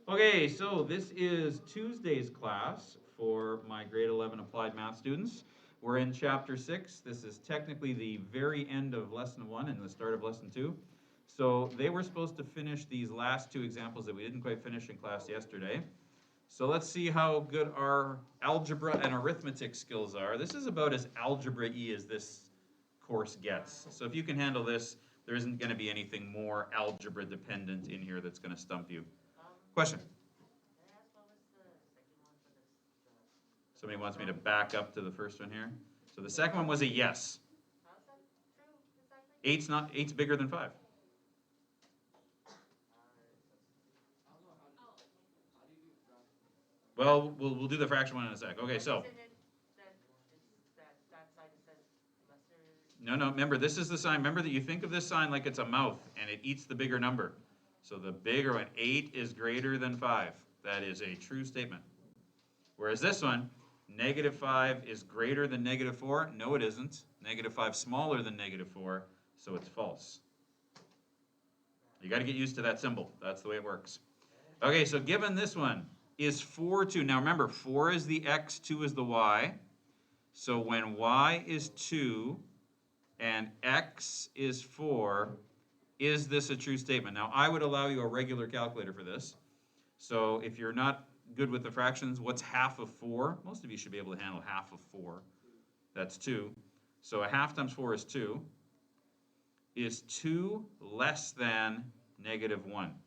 Okay, so this is Tuesday's class for my grade 11 applied math students. We're in chapter 6. This is technically the very end of lesson 1 and the start of lesson 2. So they were supposed to finish these last two examples that we didn't quite finish in class yesterday. So let's see how good our algebra and arithmetic skills are. This is about as algebra-y as this course gets. So if you can handle this, there isn't going to be anything more algebra dependent in here that's going to stump you. Question? Somebody wants me to back up to the first one here. So the second one was a yes. Eight's bigger than 5. Well, we'll do the fraction one in a sec. Okay, so. No, remember, this is the sign. Remember that you think of this sign like it's a mouth, and it eats the bigger number. So the bigger one, 8 is greater than 5. That is a true statement. Whereas this one, -5 is greater than -4. No, it isn't. -5 smaller than -4, so it's false. You got to get used to that symbol. That's the way it works. Okay, so given this one, is 4 2? Now remember, 4 is the x, 2 is the y. So when y is 2 and x is 4, is this a true statement? Now I would allow you a regular calculator for this. So if you're not good with the fractions, what's half of 4? Most of you should be able to handle half of 4. That's 2. So a half times 4 is 2. Is 2 less than -1?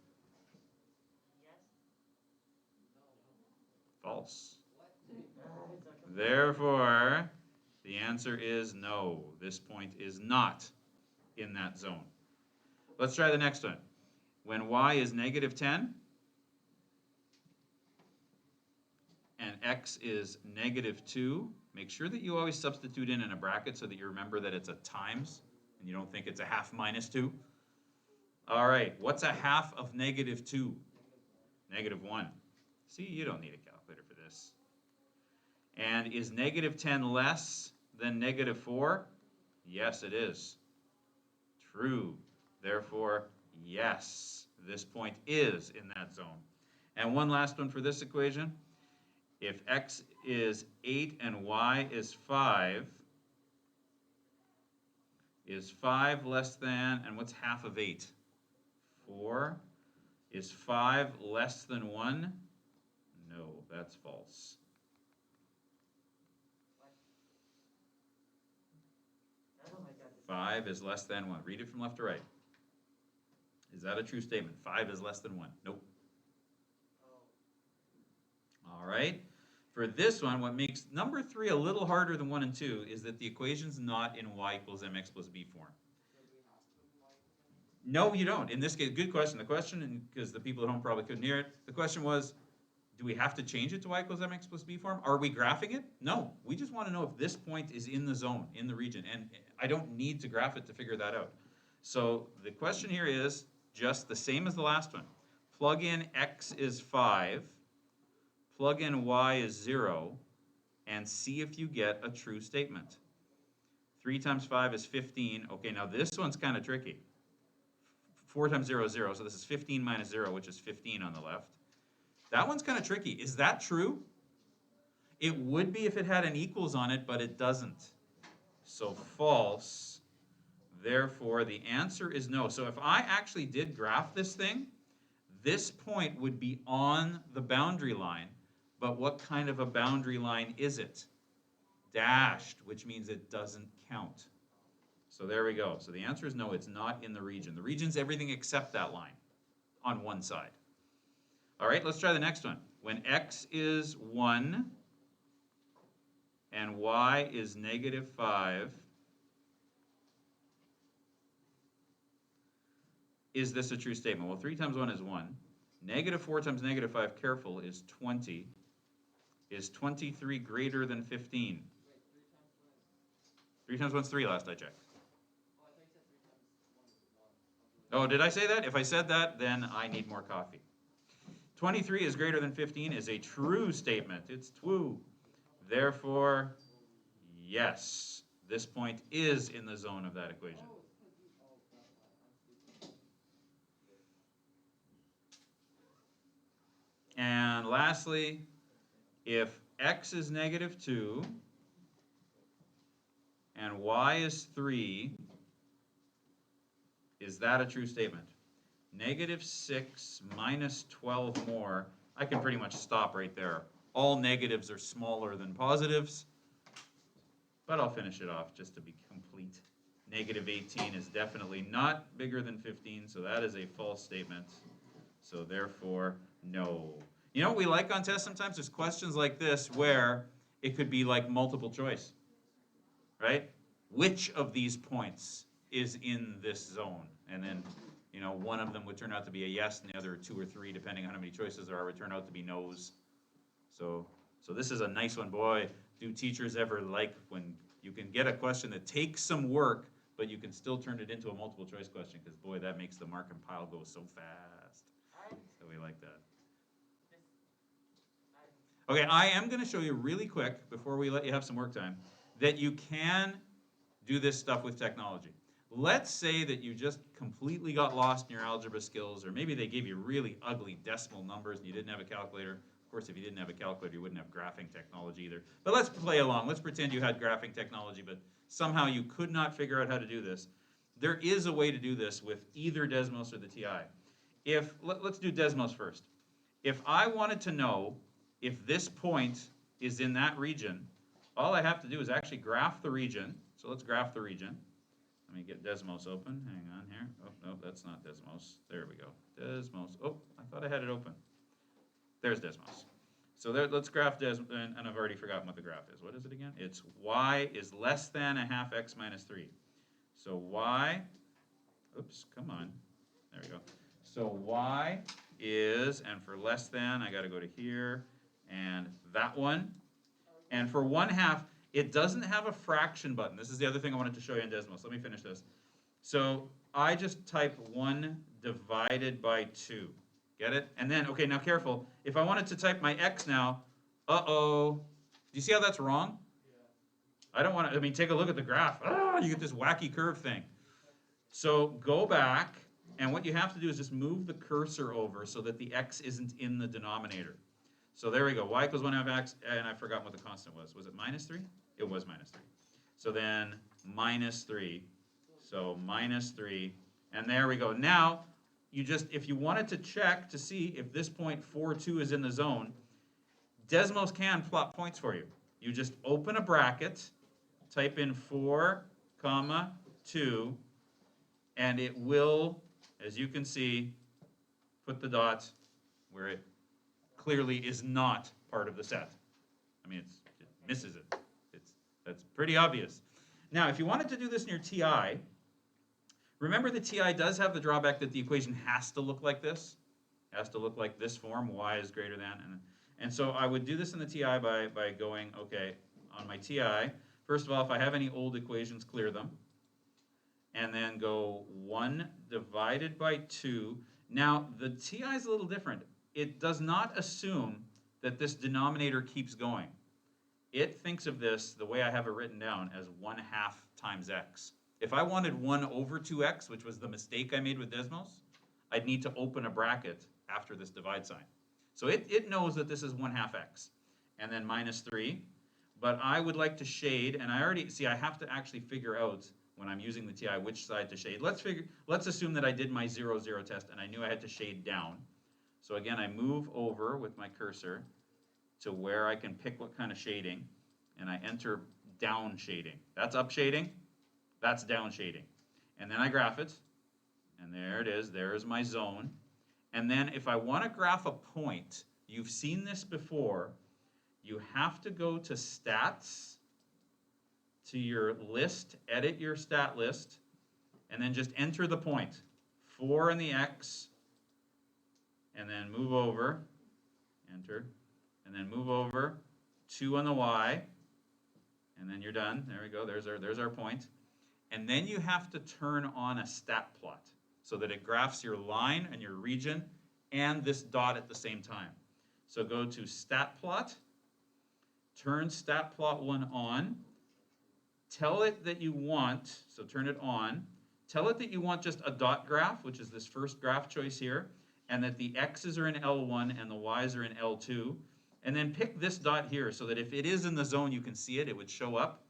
False. Therefore, the answer is no. This point is not in that zone. Let's try the next one. When y is -10 and x is -2, make sure that you always substitute in a bracket so that you remember that it's a times and you don't think it's a half minus 2. All right, what's a half of -2? -1. See, you don't need a calculator for this. And is -10 less than -4? Yes, it is. True. Therefore, yes, this point is in that zone. And one last one for this equation. If x is 8 and y is 5, is 5 less than, and what's half of 8? 4. Is 5 less than 1? No, that's false. Five is less than 1. Read it from left to right. Is that a true statement? 5 is less than 1. Nope. All right. For this one, what makes number 3 a little harder than 1 and 2 is that the equation's not in y equals mx plus b form. No, you don't. In this case, good question. The question, because the people at home probably couldn't hear it, the question was, do we have to change it to y equals mx plus b form? Are we graphing it? No. We just want to know if this point is in the zone, in the region. And I don't need to graph it to figure that out. So the question here is just the same as the last one. Plug in x is 5, plug in y is 0, and see if you get a true statement. 3 times 5 is 15. Okay, now this one's kind of tricky. 4 times 0 is 0, so this is 15 minus 0, which is 15 on the left. That one's kind of tricky. Is that true? It would be if it had an equals on it, but it doesn't. So false. Therefore, the answer is no. So if I actually did graph this thing, this point would be on the boundary line. But what kind of a boundary line is it? Dashed, which means it doesn't count. So there we go. So the answer is no, it's not in the region. The region's everything except that line on one side. All right, let's try the next one. When x is 1 and y is -5, is this a true statement? Well, 3 times 1 is 1. -4 times -5, careful, is 20. Is 23 greater than 15? 3 times 1 is 3 last I checked. Oh, did I say that? If I said that, then I need more coffee. 23 is greater than 15 is a true statement. It's true. Therefore, yes, this point is in the zone of that equation. lastly, if x is negative 2 and y is 3, is that a true statement? Negative 6 minus 12 more, I can pretty much stop right there. All negatives are smaller than positives, but I'll finish it off just to be complete. Negative 18 is definitely not bigger than 15, so that is a false statement. So therefore, no. You know what we like on tests sometimes? There's questions like this where it could be like multiple choice, right? Which of these points is in this zone? And then, you know, one of them would turn out to be a yes, and the other 2 or 3, depending on how many choices there are, would turn out to be no's. So this is a nice one. Boy, do teachers ever like when you can get a question that takes some work, but you can still turn it into a multiple choice question, because boy, that makes the mark and pile go so fast. So we like that. Okay, I am going to show you really quick, before we let you have some work time, that you can do this stuff with technology. Let's say that you just completely got lost in your algebra skills, or maybe they gave you really ugly decimal numbers and you didn't have a calculator. Of course, if you didn't have a calculator, you wouldn't have graphing technology either. But let's play along. Let's pretend you had graphing technology, but somehow you could not figure out how to do this. There is a way to do this with either Desmos or the TI. Let's do Desmos first. If I wanted to know if this point is in that region, all I have to do is actually graph the region. So let's graph the region. Let me get Desmos open. Hang on here. Oh, no, that's not Desmos. There we go. Desmos. Oh, I thought I had it open. There's Desmos. So there, let's graph Desmos, and I've already forgotten what the graph is. What is it again? It's y is less than a half x minus 3. So y, oops, come on. There we go. So y is, and for less than, I got to go to here, and that one. And for 1/2, it doesn't have a fraction button. This is the other thing I wanted to show you in Desmos. Let me finish this. So I just type 1 divided by 2. Get it? And then, okay, now careful. If I wanted to type my x now, uh-oh. Do you see how that's wrong? Yeah. I don't want to, I mean, take a look at the graph. Ah, you get this wacky curve thing. So go back, and what you have to do is just move the cursor over so that the x isn't in the denominator. So there we go. Y equals 1/2 x, and I've forgotten what the constant was. Was it minus 3? It was minus 3. So then minus 3. So minus 3. And there we go. Now, you just, if you wanted to check to see if this point 4, 2 is in the zone, Desmos can plot points for you. You just open a bracket, type in 4, 2, and it will, as you can see, put the dot where it clearly is not part of the set. I mean, it misses it. That's pretty obvious. Now, if you wanted to do this in your TI, remember the TI does have the drawback that the equation has to look like this. It has to look like this form, y is greater than. And so I would do this in the TI by going, okay, on my TI, first of all, if I have any old equations, clear them. And then go 1 divided by 2. Now, the TI is a little different. It does not assume that this denominator keeps going. It thinks of this, the way I have it written down, as 1/2 times x. If I wanted 1 over 2x, which was the mistake I made with Desmos, I'd need to open a bracket after this divide sign. So it knows that this is 1/2 x. And then minus 3. But I would like to shade, and I already, see, I have to actually figure out when I'm using the TI which side to shade. Let's assume that I did my 0, 0 test, and I knew I had to shade down. So again, I move over with my cursor to where I can pick what kind of shading, and I enter down shading. That's up shading, that's down shading. And then I graph it, and there it is, there's my zone. And then if I want to graph a point, you've seen this before, you have to go to stats, to your list, edit your stat list, and then just enter the point. 4 in the x, and then move over, enter, and then move over, 2 on the y, and then you're done. There we go, there's our point. And then you have to turn on a stat plot so that it graphs your line and your region and this dot at the same time. So go to stat plot, turn stat plot 1 on, tell it that you want, so turn it on, tell it that you want just a dot graph, which is this first graph choice here, and that the x's are in L1 and the y's are in L2. And then pick this dot here so that if it is in the zone, you can see it, it would show up.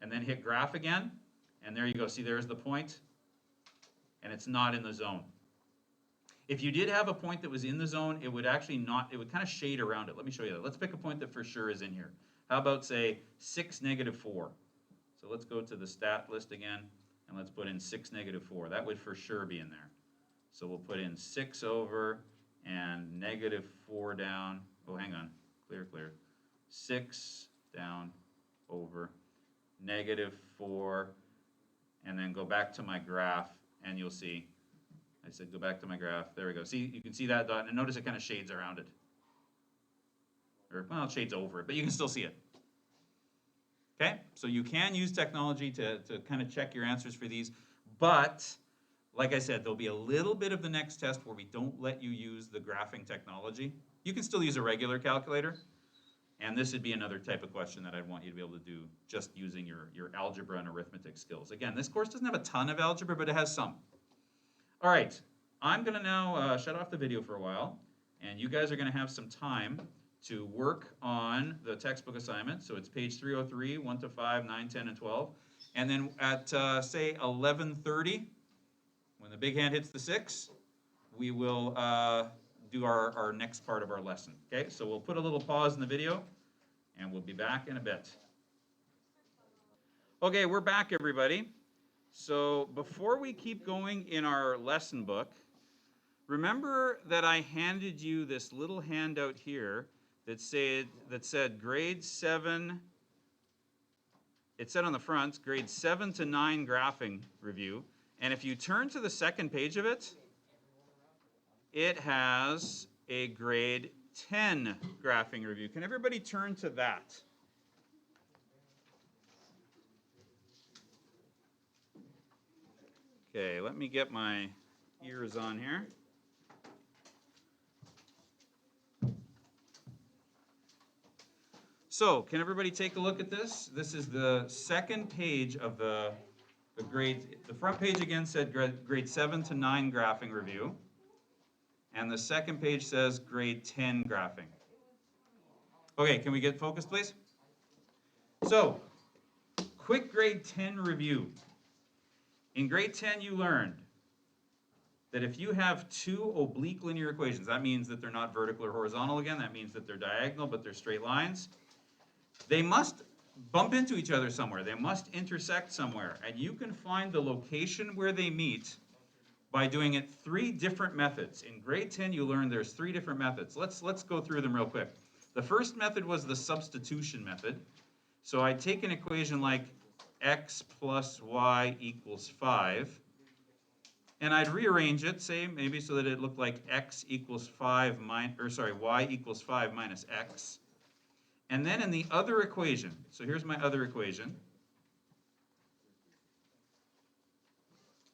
And then hit graph again, and there you go. See, there's the point, and it's not in the zone. If you did have a point that was in the zone, it would actually not, it would kind of shade around it. Let me show you that. Let's pick a point that for sure is in here. How about, say, 6, -4? So let's go to the stat list again, and let's put in 6, -4. That would for sure be in there. So we'll put in 6 over and -4 down. Oh, hang on. Clear. 6 down over -4, and then go back to my graph, and you'll see, I said go back to my graph. There we go. See, you can see that dot, and notice it kind of shades around it. Or, well, it shades over it, but you can still see it. Okay? So you can use technology to kind of check your answers for these, but like I said, there'll be a little bit of the next test where we don't let you use the graphing technology. You can still use a regular calculator, and this would be another type of question that I'd want you to be able to do just using your algebra and arithmetic skills. Again, this course doesn't have a ton of algebra, but it has some. All right, I'm going to now shut off the video for a while, and you guys are going to have some time to work on the textbook assignment. So it's page 303, 1 to 5, 9, 10, and 12. And then at, say, 11:30, when the big hand hits the 6, we will do our next part of our lesson. Okay, so we'll put a little pause in the video, and we'll be back in a bit. Okay, we're back, everybody. So before we keep going in our lesson book, remember that I handed you this little handout here that said grade 7. It said on the front, grade 7 to 9 graphing review. And if you turn to the second page of it, it has a grade 10 graphing review. Can everybody turn to that? Okay, let me get my ears on here. So, can everybody take a look at this? This is the second page of the grade. The front page again said grade 7 to 9 graphing review. And the second page says grade 10 graphing. Okay, can we get focused, please? So, quick grade 10 review. In grade 10, you learned that if you have two oblique linear equations, that means that they're not vertical or horizontal again, that means that they're diagonal, but they're straight lines. They must bump into each other somewhere. They must intersect somewhere. And you can find the location where they meet by doing it 3 different methods. In grade 10, you learned there's 3 different methods. Let's go through them real quick. The first method was the substitution method. So I take an equation like x plus y equals 5, and I'd rearrange it, say maybe so that it looked like x equals 5 y equals 5 minus x. And then in the other equation, so here's my other equation,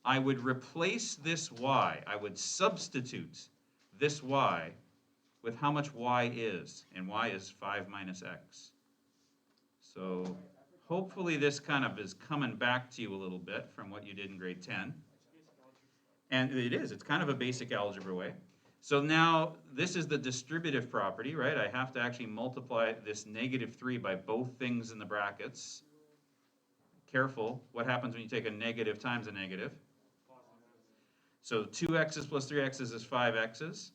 I would replace this y, I would substitute this y with how much y is, and y is 5 minus x. So hopefully this kind of is coming back to you a little bit from what you did in grade 10. And it is, it's kind of a basic algebra way. So now this is the distributive property, right? I have to actually multiply this -3 by both things in the brackets. Careful, what happens when you take a negative times a negative? So 2x's plus 3x's is 5x's.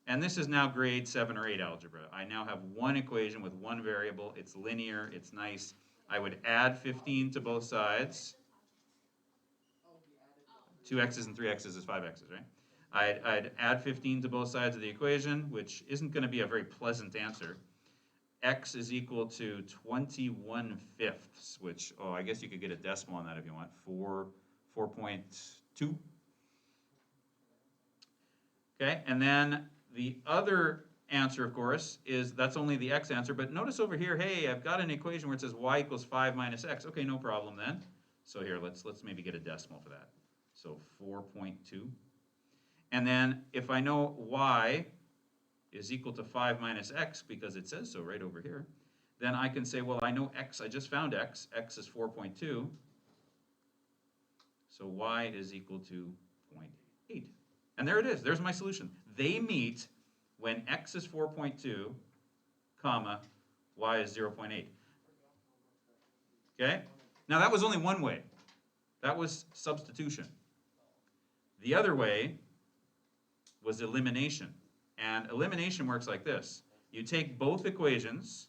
And this is now grade 7 or 8 algebra. I now have one equation with one variable. It's linear, it's nice. I would add 15 to both sides. 2x's and 3x's is 5x's, right? I'd add 15 to both sides of the equation, which isn't going to be a very pleasant answer. X is equal to 21/5, which, oh, I guess you could get a decimal on that if you want, 4.2. Okay, and then the other answer, of course, is that's only the x answer, but notice over here, hey, I've got an equation where it says y equals 5 minus x. Okay, no problem then. So here, let's maybe get a decimal for that. So 4.2. And then if I know y is equal to 5 minus x, because it says so right over here, then I can say, well, I know x, I just found x. X is 4.2. So y is equal to 0.8. And there it is. There's my solution. They meet when x is 4.2, comma, y is 0.8. Okay? Now that was only one way. That was substitution. The other way was elimination. And elimination works like this. You take both equations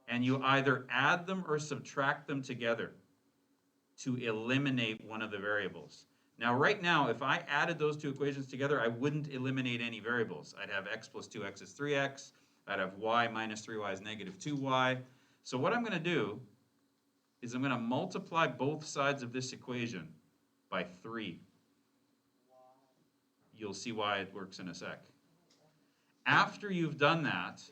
and you either add them or subtract them together to eliminate one of the variables. Now, right now, if I added those two equations together, I wouldn't eliminate any variables. I'd have x plus 2x is 3x. I'd have y minus 3y is negative 2y. So what I'm going to do is I'm going to multiply both sides of this equation by 3. You'll see why it works in a sec. After you've done that,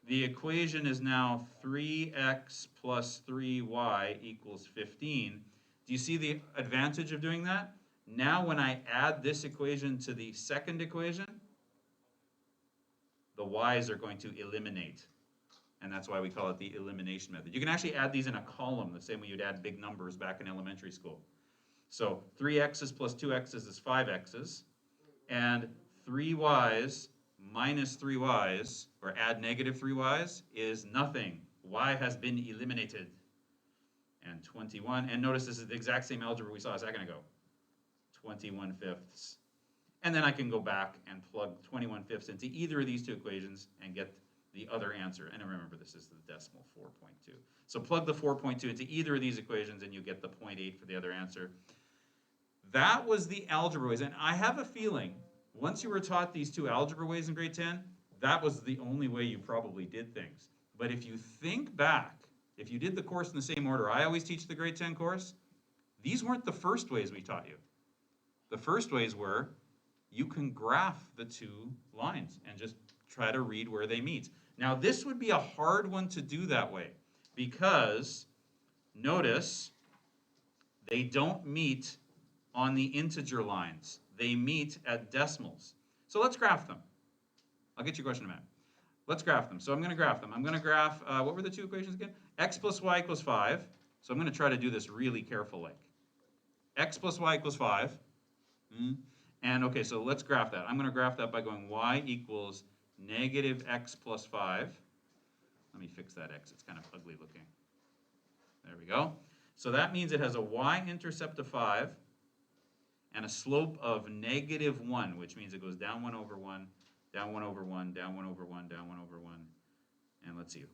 the equation is now 3x plus 3y equals 15. Do you see the advantage of doing that? Now when I add this equation to the second equation, the y's are going to eliminate. And that's why we call it the elimination method. You can actually add these in a column, the same way you'd add big numbers back in elementary school. So 3x's plus 2x's is 5x's, and 3y's minus 3y's, or add negative 3y's, is nothing. Y has been eliminated. And 21, and notice this is the exact same algebra we saw a second ago. 21/5. And then I can go back and plug 21/5 into either of these two equations and get the other answer. And remember, this is the decimal 4.2. So plug the 4.2 into either of these equations and you get the 0.8 for the other answer. That was the algebra ways. And I have a feeling, once you were taught these two algebra ways in grade 10, that was the only way you probably did things. But if you think back, if you did the course in the same order I always teach the grade 10 course, these weren't the first ways we taught you. The first ways were, you can graph the two lines and just try to read where they meet. Now this would be a hard one to do that way because, notice, they don't meet on the integer lines. They meet at decimals. So let's graph them. I'll get your question in a minute. Let's graph them. So I'm going to graph them. I'm going to graph, what were the two equations again? X plus y equals 5. So I'm going to try to do this really careful like. X plus y equals 5. And okay, so let's graph that. I'm going to graph that by going y equals negative x plus 5. Let me fix that x. It's kind of ugly looking. There we go. So that means it has a y-intercept of 5 and a slope of negative 1, which means it goes down 1 over 1, down 1 over 1, down 1 over 1, down 1 over 1. And let's see.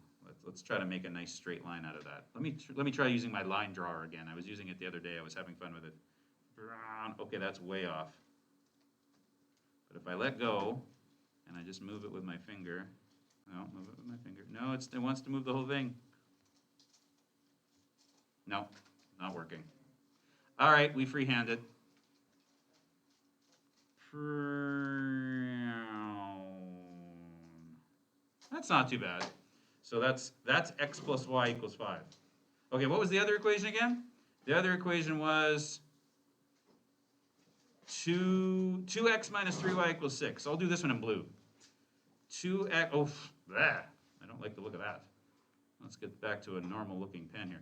Let's try to make a nice straight line out of that. Let me try using my line drawer again. I was using it the other day. I was having fun with it. Okay, that's way off. But if I let go and I just move it with my finger, no, move it with my finger. No, it wants to move the whole thing. No, not working. All right, we freehand it. That's not too bad. So that's x plus y equals 5. Okay, what was the other equation again? The other equation was 2x minus 3y equals 6. I'll do this one in blue. 2x, oh, bleh, I don't like the look of that. Let's get back to a normal looking pen here.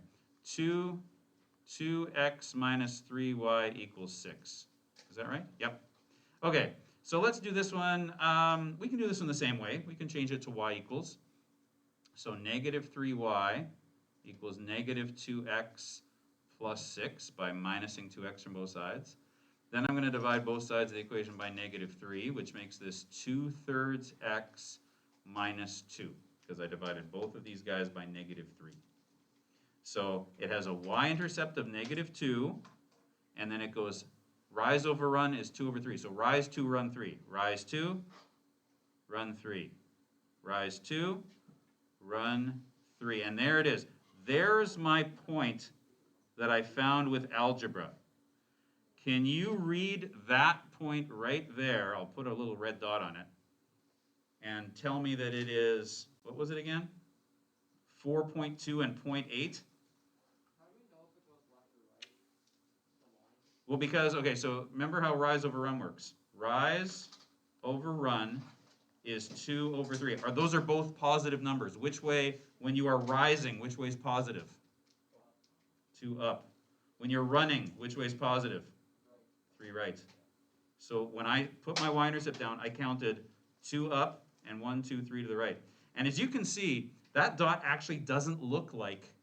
2x minus 3y equals 6. Is that right? Yep. Okay, so let's do this one. We can do this in the same way. We can change it to y equals. So negative 3y equals negative 2x plus 6 by minusing 2x from both sides. Then I'm going to divide both sides of the equation by negative 3, which makes this 2/3 x minus 2, because I divided both of these guys by negative 3. So it has a y-intercept of negative 2, and then it goes rise over run is 2 over 3. So rise 2, run 3. Rise 2, run 3. Rise 2, run 3. And there it is. There's my point that I found with algebra. Can you read that point right there? I'll put a little red dot on it. And tell me that it is, what was it again? 4.2 and 0.8? How do we know if it goes left or right? The line? Well, because, okay, so remember how rise over run works. Rise over run is 2 over 3. Those are both positive numbers. Which way, when you are rising, which way is positive? 2 up. When you're running, which way is positive? 3 right. So when I put my y-intercept down, I counted 2 up and 1, 2, 3 to the right. And as you can see, that dot actually doesn't look like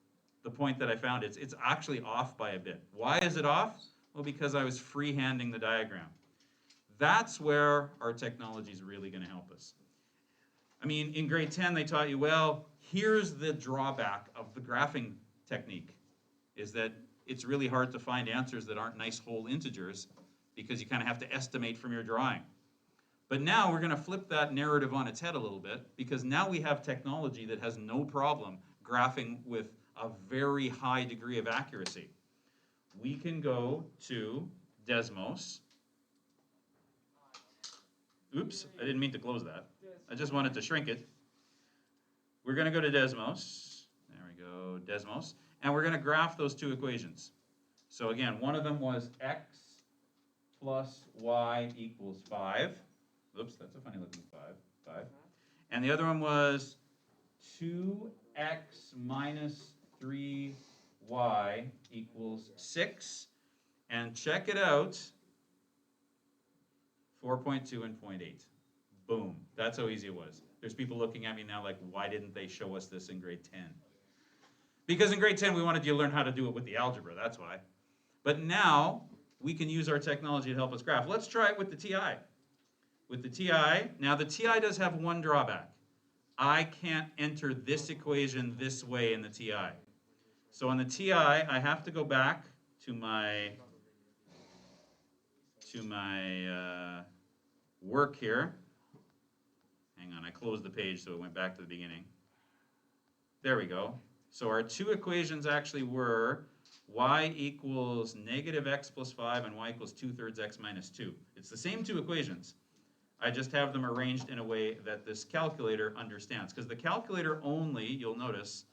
the point that I found. It's actually off by a bit. Why is it off? Well, because I was freehanding the diagram. That's where our technology is really going to help us. I mean, in grade 10, they taught you, well, here's the drawback of the graphing technique, is that it's really hard to find answers that aren't nice whole integers because you kind of have to estimate from your drawing. But now we're going to flip that narrative on its head a little bit, because now we have technology that has no problem graphing with a very high degree of accuracy. We can go to Desmos. Oops, I didn't mean to close that. I just wanted to shrink it. We're going to go to Desmos. There we go, Desmos. And we're going to graph those two equations. So again, one of them was x plus y equals 5. Oops, that's a funny looking 5. And the other one was 2x minus 3y equals 6. And check it out, 4.2 and 0.8. Boom. That's how easy it was. There's people looking at me now like, why didn't they show us this in grade 10? Because in grade 10, we wanted you to learn how to do it with the algebra. That's why. But now, we can use our technology to help us graph. Let's try it with the TI. With the TI, now the TI does have one drawback. I can't enter this equation this way in the TI. So on the TI, I have to go back to my work here. Hang on, I closed the page so it went back to the beginning. There we go. So our two equations actually were y equals negative x plus 5 and y equals 2/3 x minus 2. It's the same two equations. I just have them arranged in a way that this calculator understands. Because the calculator only, you'll notice,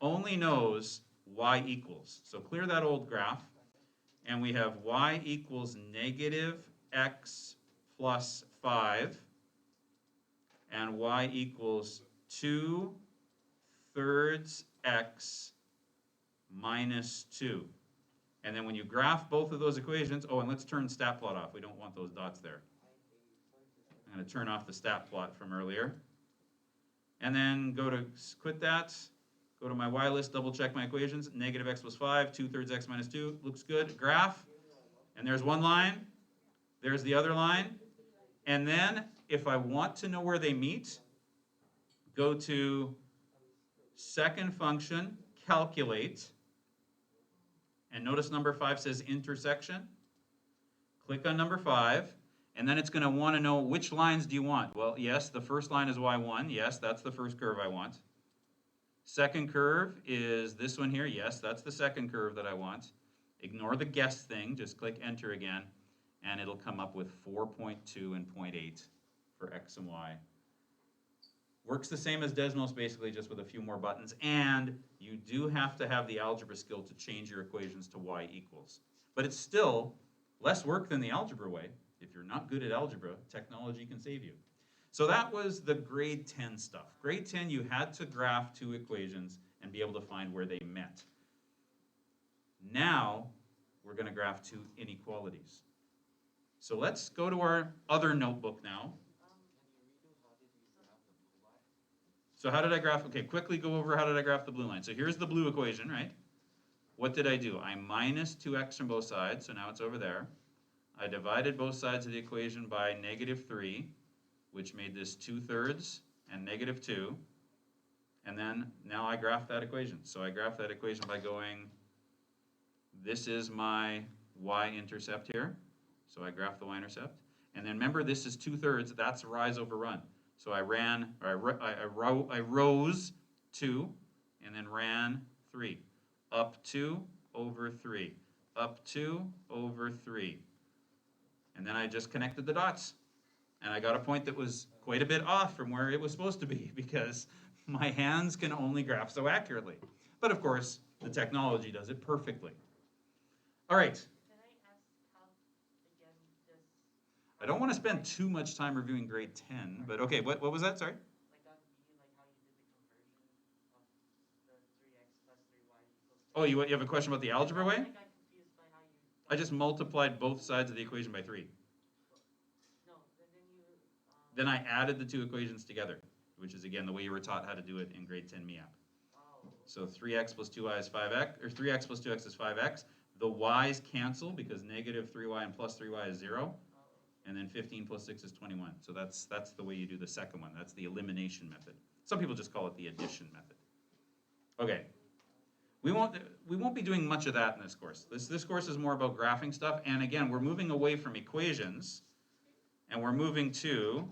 only knows y equals. So clear that old graph. And we have y equals negative x plus 5. And y equals 2/3 x minus 2. And then when you graph both of those equations, oh, and let's turn stat plot off. We don't want those dots there. I'm going to turn off the stat plot from earlier. And then quit that. Go to my y list, double check my equations. Negative x plus 5, 2/3 x minus 2. Looks good. Graph. And there's one line. There's the other line. And then if I want to know where they meet, go to second function, calculate. And notice number 5 says intersection. Click on number 5. And then it's going to want to know which lines do you want. Well, yes, the first line is y1. Yes, that's the first curve I want. Second curve is this one here. Yes, that's the second curve that I want. Ignore the guess thing. Just click enter again. And it'll come up with 4.2 and 0.8 for x and y. Works the same as Desmos, basically, just with a few more buttons. And you do have to have the algebra skill to change your equations to y equals. But it's still less work than the algebra way. If you're not good at algebra, technology can save you. So that was the grade 10 stuff. Grade 10, you had to graph two equations and be able to find where they met. Now, we're going to graph two inequalities. So let's go to our other notebook now. So how did I graph? Okay, quickly go over how did I graph the blue line. So here's the blue equation, right? What did I do? I minus 2x from both sides, so now it's over there. I divided both sides of the equation by -3, which made this 2/3 and -2. And then now I graph that equation. So I graph that equation by going, this is my y-intercept here. So I graph the y-intercept. And then remember, this is 2/3. That's rise over run. So I rose 2 and then ran 3. Up 2 over 3. Up 2 over 3. And then I just connected the dots. And I got a point that was quite a bit off from where it was supposed to be because my hands can only graph so accurately. But of course, the technology does it perfectly. All right. Can I ask how, again, this, I don't want to spend too much time reviewing grade 10, but okay, what was that? Sorry? like that would be like how you did the conversion of the 3x plus 3y equals 2. Oh, you have a question about the algebra way? I got confused by how you. I just multiplied both sides of the equation by 3. Then I added the two equations together, which is again the way you were taught how to do it in grade 10 MEAP. Wow. So 3x plus 2y is 5x, or 3x plus 2x is 5x. The y's cancel because negative 3y and plus 3y is 0. And then 15 plus 6 is 21. So that's the way you do the second one. That's the elimination method. Some people just call it the addition method. Okay. We won't be doing much of that in this course. This course is more about graphing stuff. And again, we're moving away from equations, and we're moving to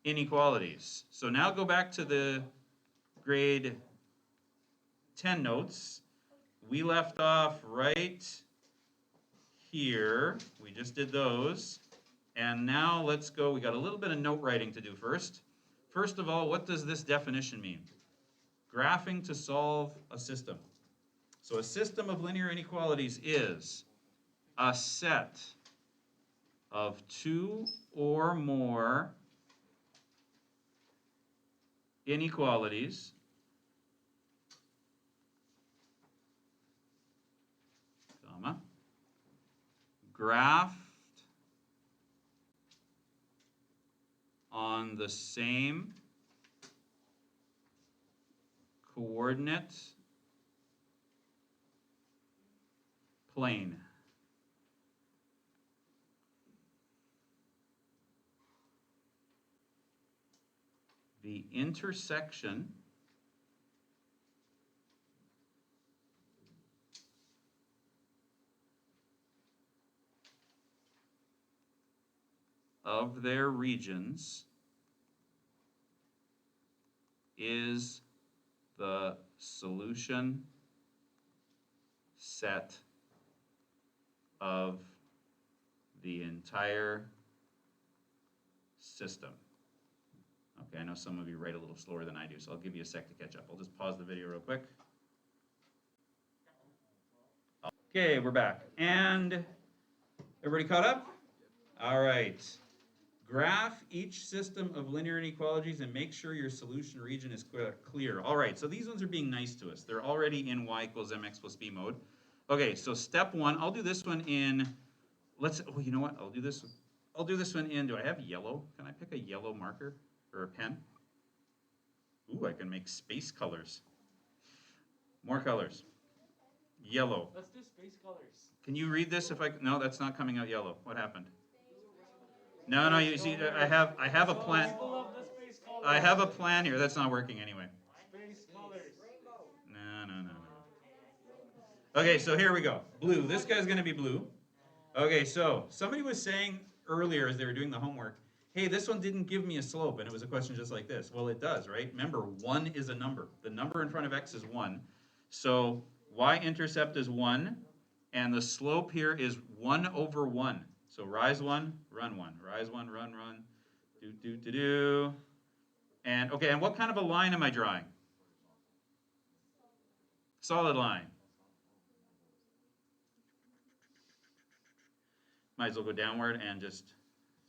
inequalities. So now go back to the grade 10 notes. We left off right here. We just did those. And now let's go. We got a little bit of note writing to do first. First of all, what does this definition mean? Graphing to solve a system. So a system of linear inequalities is a set of two or more inequalities comma, graphed on the same coordinate plane. The intersection of their regions is the solution set of the entire system. Okay, I know some of you write a little slower than I do, so I'll give you a sec to catch up. I'll just pause the video real quick. Okay, we're back. And everybody caught up? All right. Graph each system of linear inequalities and make sure your solution region is clear. All right, so these ones are being nice to us. They're already in y equals mx plus b mode. Okay, so step one, I'll do this one in, oh, you know what? I'll do this one in, do I have yellow? Can I pick a yellow marker or a pen? Ooh, I can make space colors. More colors. Yellow. Let's do space colors. Can you read this if no, that's not coming out yellow. What happened? No, you see, I have a plan. People love the space colors. I have a plan here. That's not working anyway. Space colors. No. Okay, so here we go. Blue. This guy's going to be blue. Okay, so somebody was saying earlier as they were doing the homework, hey, this one didn't give me a slope, and it was a question just like this. Well, it does, right? Remember, 1 is a number. The number in front of x is 1. So y-intercept is 1, and the slope here is 1 over 1. So rise 1, run 1. Rise 1, run. Do. And, okay, and what kind of a line am I drawing? Solid line. Might as well go downward and just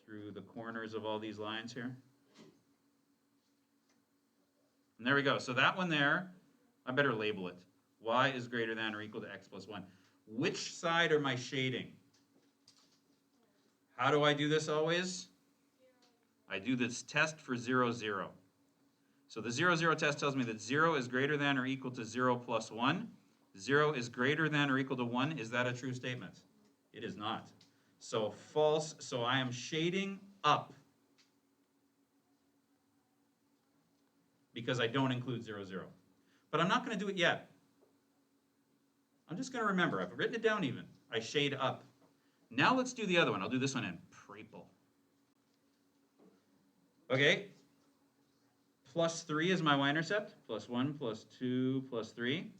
through the corners of all these lines here. And there we go. So that one there, I better label it. Y is greater than or equal to x plus 1. Which side am I shading? How do I do this always? I do this test for 0, 0. So the 0, 0 test tells me that 0 is greater than or equal to 0 plus 1. 0 is greater than or equal to 1. Is that a true statement? It is not. So false. So I am shading up because I don't include 0, 0. But I'm not going to do it yet. I'm just going to remember. I've written it down even. I shade up. Now let's do the other one. I'll do this one in purple. Okay. Plus 3 is my y-intercept. Plus 1, plus 2, plus 3.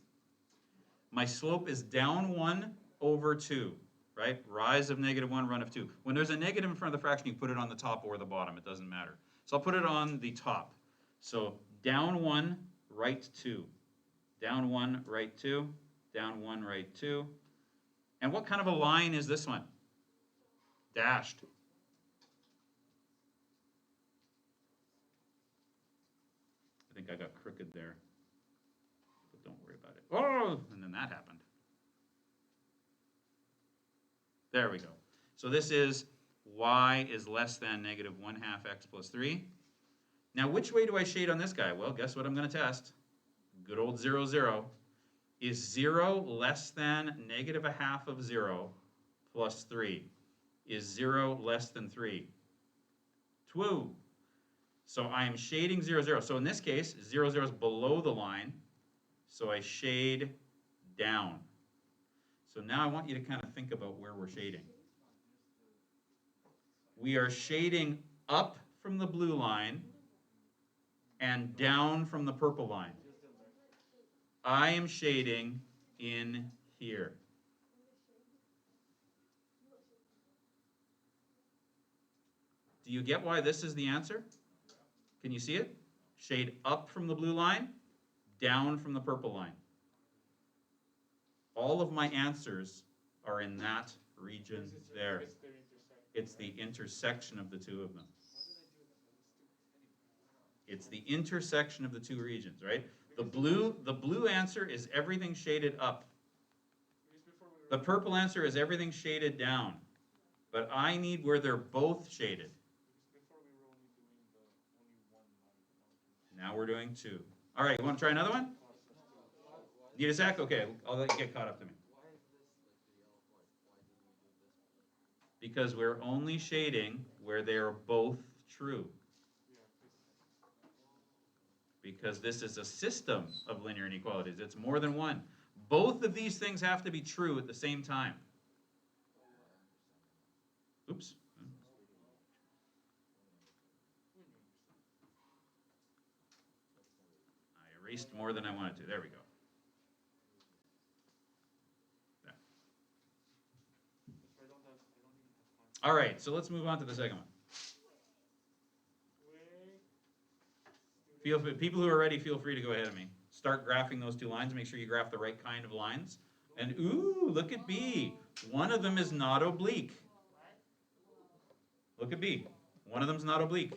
My slope is down 1 over 2, right? Rise of -1, run of 2. When there's a negative in front of the fraction, you put it on the top or the bottom. It doesn't matter. So I'll put it on the top. So down 1, right 2. Down 1, right 2. Down 1, right 2. And what kind of a line is this one? Dashed. I think I got crooked there, but don't worry about it. Oh, and then that happened. There we go. So this is y is less than negative 1/2 x plus 3. Now, which way do I shade on this guy? Well, guess what I'm going to test? Good old 0, 0. Is 0 less than negative 1/2 of 0 plus 3? Is 0 less than 3? True. So I am shading 0, 0. So in this case, 0, 0 is below the line. So I shade down. So now I want you to kind of think about where we're shading. We are shading up from the blue line and down from the purple line. I am shading in here. Do you get why this is the answer? Can you see it? Shade up from the blue line, down from the purple line. All of my answers are in that region there. It's the intersection of the two of them. It's the intersection of the two regions, right? The blue answer is everything shaded up. The purple answer is everything shaded down. But I need where they're both shaded. Now we're doing 2. All right, you want to try another one? Need a sec? Okay, I'll let you get caught up to me. Because we're only shading where they are both true. Because this is a system of linear inequalities. It's more than one. Both of these things have to be true at the same time. Oops. I erased more than I wanted to. There we go. There. All right, so let's move on to the second one. People who are ready, feel free to go ahead of me. Start graphing those two lines. Make sure you graph the right kind of lines. And ooh, look at B. One of them is not oblique. Look at B. One of them is not oblique.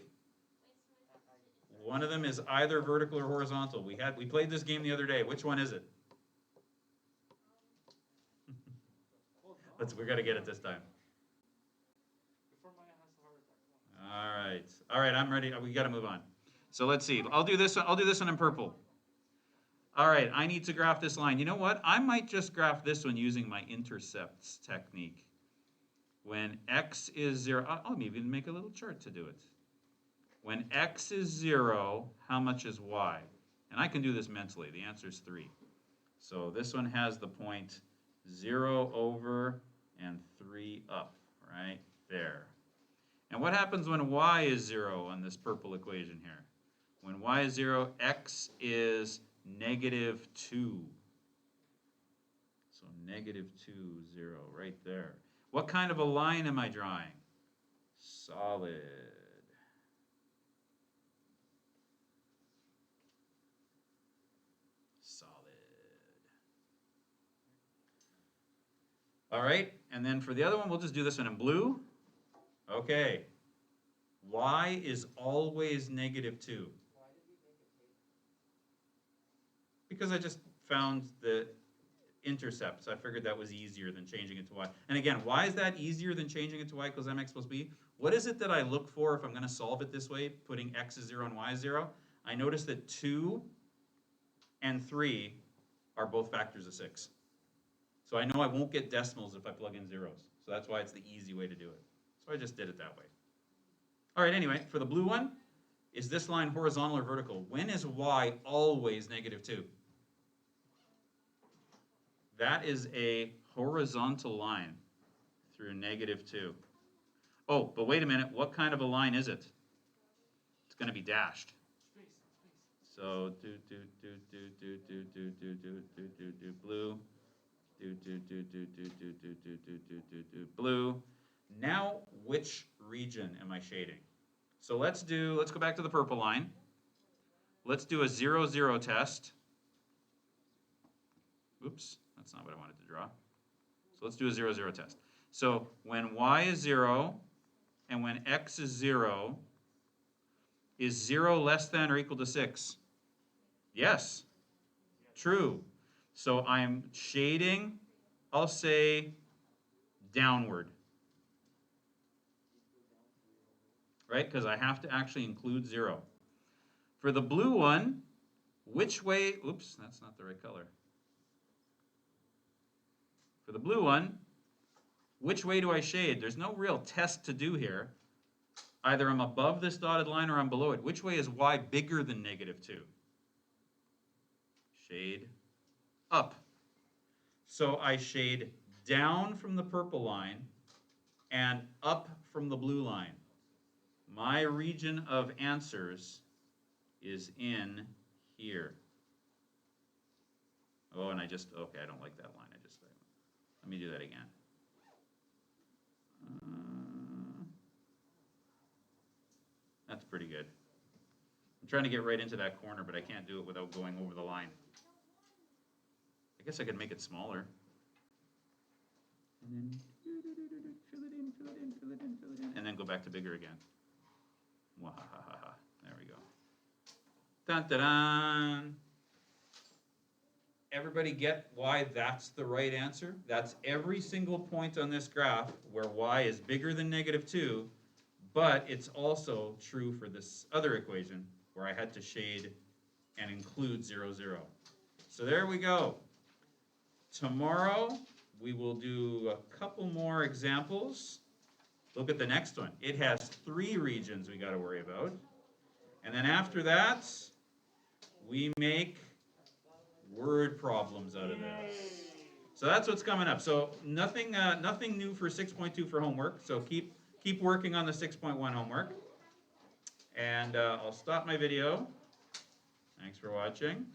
One of them is either vertical or horizontal. We played this game the other day. Which one is it? We're gonna get it this time. All right. I'm ready. We got to move on. So let's see. I'll do this one in purple. All right. I need to graph this line. You know what? I might just graph this one using my intercepts technique. When x is 0, I'll even make a little chart to do it. When x is 0, how much is y? And I can do this mentally. The answer is 3. So this one has the point 0 over and 3 up, right there. And what happens when y is 0 on this purple equation here? When y is 0, x is negative 2. So negative 2, 0, right there. What kind of a line am I drawing? Solid. Solid. All right, and then for the other one, we'll just do this one in blue. Okay. Y is always negative 2. Because I just found the intercepts. I figured that was easier than changing it to y. And again, why is that easier than changing it to y equals mx plus b? What is it that I look for if I'm going to solve it this way, putting x is 0 and y is 0? I notice that 2 and 3 are both factors of 6. So I know I won't get decimals if I plug in zeros. So that's why it's the easy way to do it. So I just did it that way. All right, anyway, for the blue one, is this line horizontal or vertical? When is y always negative 2? That is a horizontal line through negative 2. Oh, but wait a minute. What kind of a line is it? It's going to be dashed. So blue. Blue. Now, which region am I shading? So let's go back to the purple line. Let's do a 0, 0 test. Oops, that's not what I wanted to draw. So let's do a 0, 0 test. So when y is 0 and when x is 0, is 0 less than or equal to 6? Yes. True. So I'm shading, I'll say, downward. right? Because I have to actually include 0. For the blue one, which way, oops, that's not the right color. For the blue one, which way do I shade? There's no real test to do here. Either I'm above this dotted line or I'm below it. Which way is y bigger than -2? Shade up. So I shade down from the purple line and up from the blue line. My region of answers is in here. Oh, and okay, I don't like that line. Let me do that again. That's pretty good. I'm trying to get right into that corner, but I can't do it without going over the line. I guess I could make it smaller. And then fill it in, fill it in, fill it in, fill it in. And then go back to bigger again. Wahahaha. There we go. Dun dun dun. Everybody get why that's the right answer? That's every single point on this graph where y is bigger than -2, but it's also true for this other equation where I had to shade and include 0, 0. So there we go. Tomorrow we will do a couple more examples. Look at the next one. It has 3 regions we got to worry about. And then after that, we make word problems out of this. So that's what's coming up. So nothing new for 6.2 for homework. So keep working on the 6.1 homework. And I'll stop my video. Thanks for watching.